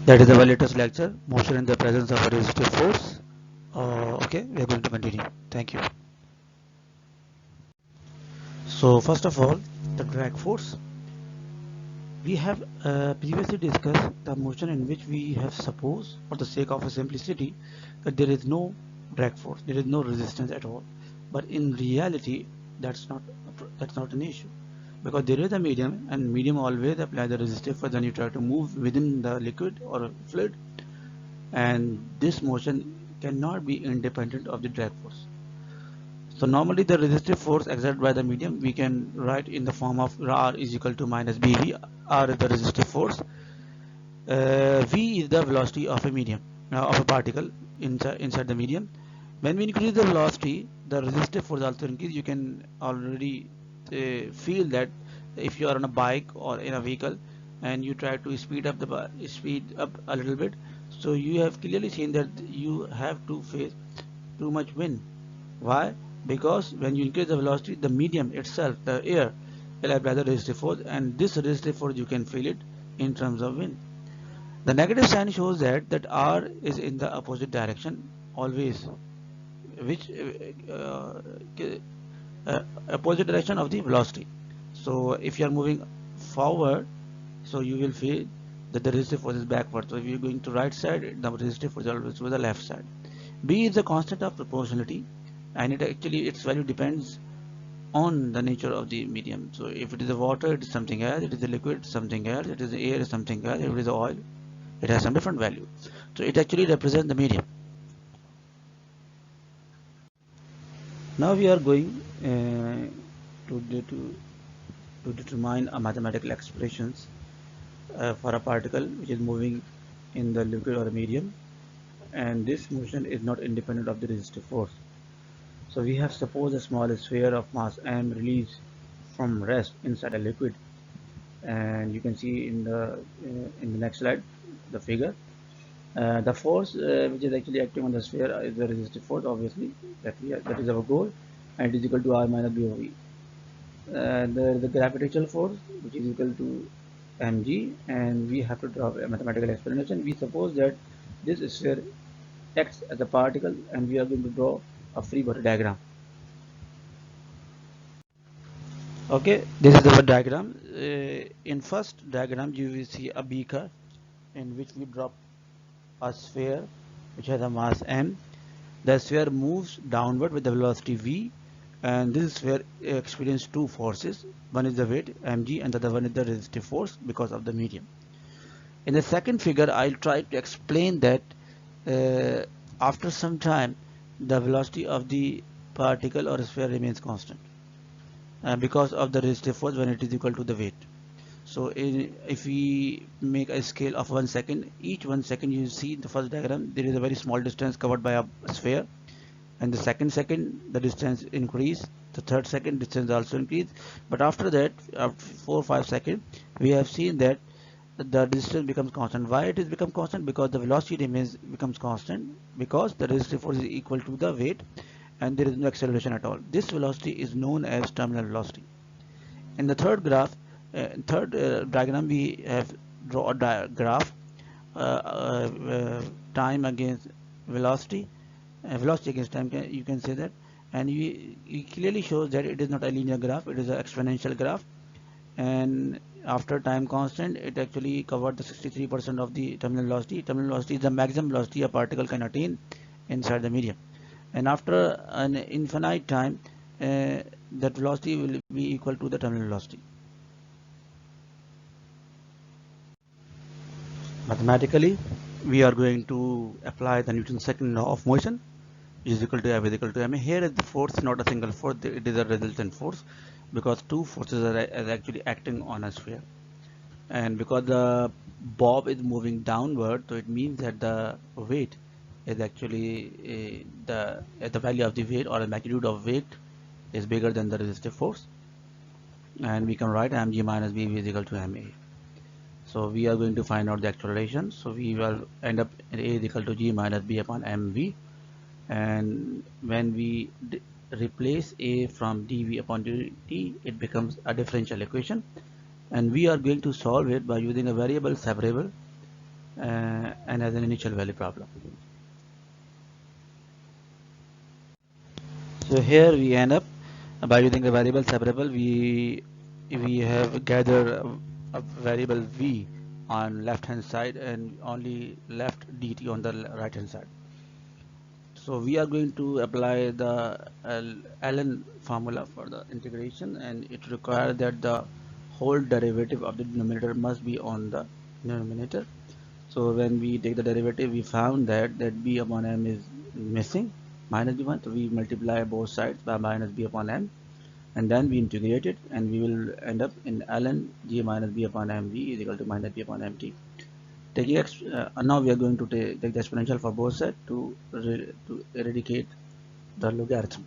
That is our latest lecture, motion in the presence of a resistive force. Okay, we are going to continue. Thank you. So first of all, the drag force. We have previously discussed the motion in which we have supposed, for the sake of a simplicity, that there is no drag force, there is no resistance at all. But in reality, that's not an issue, because there is a medium, and medium always apply the resistive force when you try to move within the liquid or fluid, and this motion cannot be independent of the drag force. So normally the resistive force exerted by the medium we can write in the form of R is equal to minus BV. R is the resistive force. V is the velocity of a medium, of a particle inside the medium. When we increase the velocity, the resistive force also increases. You can already feel that if you are on a bike or in a vehicle and you try to speed up a little bit, so you have clearly seen that you have to face too much wind. Why? Because when you increase the velocity, the medium itself, the air, will apply the resistive force, and this resistive force you can feel it in terms of wind. The negative sign shows that R is in the opposite direction always, which opposite direction of the velocity. So if you are moving forward, so you will feel that the resistive force is backward. So if you are going to right side, the resistive force is always to the left side. B is the constant of proportionality, and its value depends on the nature of the medium. So if it is a water, it is something else; it is a liquid, something else; it is air, something else; if it is oil, it has some different value. So it actually represents the medium. Now we are going to determine a mathematical expressions for a particle which is moving in the liquid or a medium, and this motion is not independent of the resistive force. So we have supposed a small sphere of mass m released from rest inside a liquid, and you can see in the next slide the figure. The force which is actually acting on the sphere is the resistive force, obviously, that is our goal, and it is equal to R minus B over V. The gravitational force which is equal to mg, and we have to draw a mathematical explanation. We suppose that this sphere acts as a particle, and we are going to draw a free body diagram. Okay, this is our diagram. In first diagram you will see a beaker in which we drop a sphere which has a mass m. The sphere moves downward with the velocity v, and this sphere experiences two forces. One is the weight mg, and the other one is the resistive force because of the medium. In the second figure, I'll try to explain that after some time the velocity of the particle or sphere remains constant because of the resistive force when it is equal to the weight. So if we make a scale of 1 second, each 1 second you see in the first diagram there is a very small distance covered by a sphere, and the second the distance increase, the third second distance also increase, but after that, after 4 or 5 seconds, we have seen that the distance becomes constant. Why it is become constant? Because the velocity becomes constant, because the resistive force is equal to the weight and there is no acceleration at all. This velocity is known as terminal velocity. In the third diagram, we have draw a graph, time against velocity, velocity against time, you can say that, and it clearly shows that it is not a linear graph, it is an exponential graph, and after time constant it actually covered the 63% of the terminal velocity. Terminal velocity is the maximum velocity a particle can attain inside the medium, and after an infinite time that velocity will be equal to the terminal velocity. Mathematically, we are going to apply the Newton's second law of motion, which is equal to F is equal to ma. Here is the force, not a single force, it is a resultant force, because two forces are actually acting on a sphere, and because the bob is moving downward, so it means that the weight is actually the value of the weight, or the magnitude of weight, is bigger than the resistive force, and we can write mg minus bv is equal to ma. So we are going to find out the acceleration. So we will end up in a is equal to g minus b upon mv, and when we replace a from dv upon dt, it becomes a differential equation, and we are going to solve it by using a variable separable and as an initial value problem. So here we end up by using a variable separable. We have gathered a variable v on left hand side and only left dt on the right hand side. So we are going to apply the ln formula for the integration, and it requires that the whole derivative of the denominator must be on the denominator. So when we take the derivative, we found that b upon m is missing, minus b1. So we multiply both sides by minus b upon m, and then we integrate it, and we will end up in ln g minus b upon mv is equal to minus b upon mt. Taking now we are going to take the exponential for both sides to eradicate the logarithm.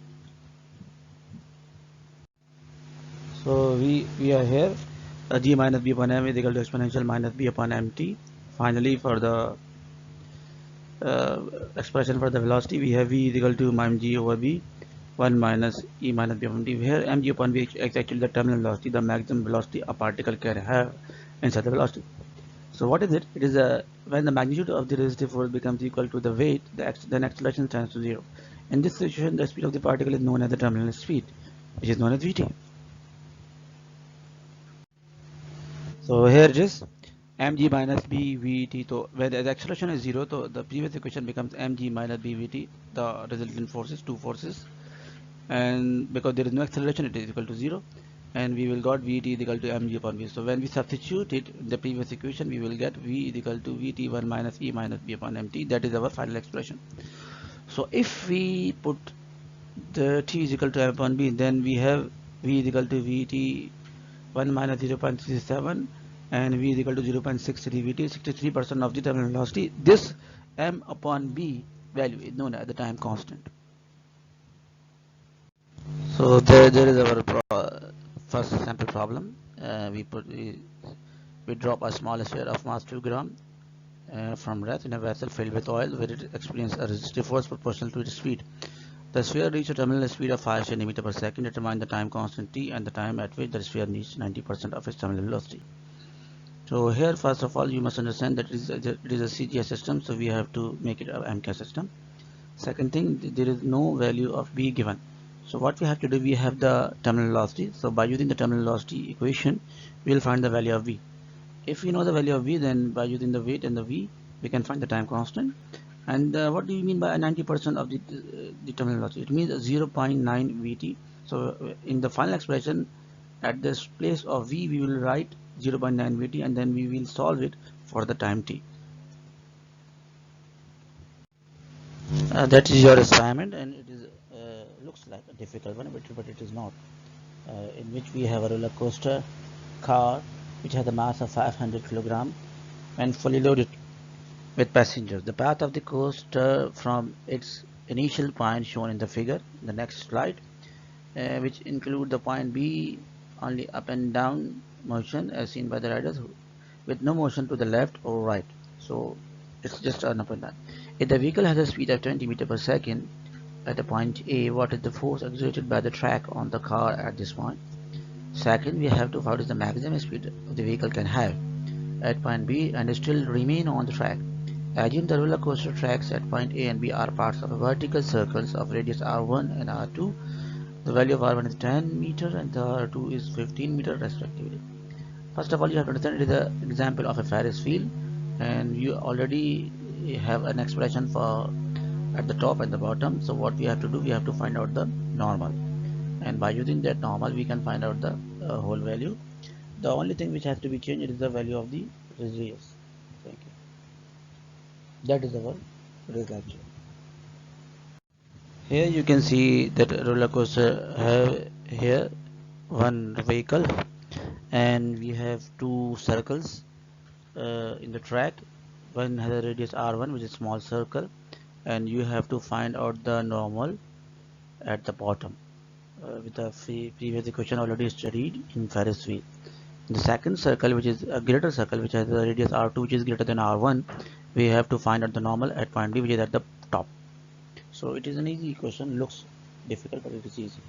So we are here g minus b upon m is equal to exponential minus b upon mt. Finally, for the uh, expression for the velocity, we have v is equal to mg over b 1 minus e minus b upon t. Here mg upon b is actually the terminal velocity, the maximum velocity a particle can have inside the velocity. So what is it? It is when the magnitude of the resistive force becomes equal to the weight, then acceleration tends to zero. In this situation, the speed of the particle is known as the terminal speed, which is known as vt. So here it is, mg minus b vt. So where the acceleration is zero, so the previous equation becomes mg minus b vt. The resultant forces, two forces, and because there is no acceleration, it is equal to zero, and we will got vt is equal to mg upon v. So when we substitute it in the previous equation, we will get v is equal to vt1 minus e minus b upon mt. That is our final expression. So if we put the t is equal to m upon b, then we have v is equal to vt1 minus 0.67 and v is equal to 0.63 vt, 63% of the terminal velocity. This m upon b value is known as the time constant. So there is our first sample problem. We drop a small sphere of mass 2 gram from rest in a vessel filled with oil, where it experiences a resistive force proportional to its speed. The sphere reached a terminal speed of 5 cm per second. Determine the time constant t and the time at which the sphere reached 90% of its terminal velocity. So here, first of all, you must understand that it is a CGS system, so we have to make it a MK system. Second thing, there is no value of b given. So what we have to do, we have the terminal velocity. So by using the terminal velocity equation, we will find the value of v. If we know the value of v, then by using the weight and the v, we can find the time constant. And what do you mean by 90% of the terminal velocity? It means 0.9 vt. So in the final expression, at this place of v, we will write 0.9 vt, and then we will solve it for the time t. That is your assignment, and it is looks like a difficult one, but it is not. In which we have a roller coaster car which has a mass of 500 kg and fully loaded with passengers. The path of the coaster from its initial point shown in the figure, the next slide, which include the point B only up and down motion as seen by the riders, with no motion to the left or right. So it's just an up and down. If the vehicle has a speed of 20 meters per second at the point A, what is the force exerted by the track on the car at this point? Second, we have to find what is the maximum speed the vehicle can have at point B and still remain on the track. Assume the roller coaster tracks at point A and B are parts of vertical circles of radius r1 and r2. The value of r1 is 10 meter and the r2 is 15 meter respectively. First of all, you have to understand it is an example of a Ferris wheel, and you already have an expression for at the top and the bottom. So what we have to do, we have to find out the normal, and by using that normal we can find out the whole value. The only thing which has to be changed is the value of the radius. Thank you. That is our today's lecture. Here you can see that roller coaster have here one vehicle, and we have two circles in the track. One has a radius r1, which is small circle, and you have to find out the normal at the bottom with the previous equation already studied in Ferris wheel. The second circle, which is a greater circle, which has a radius r2, which is greater than r1, we have to find out the normal at point B, which is at the top. So it is an easy equation, looks difficult, but it is easy.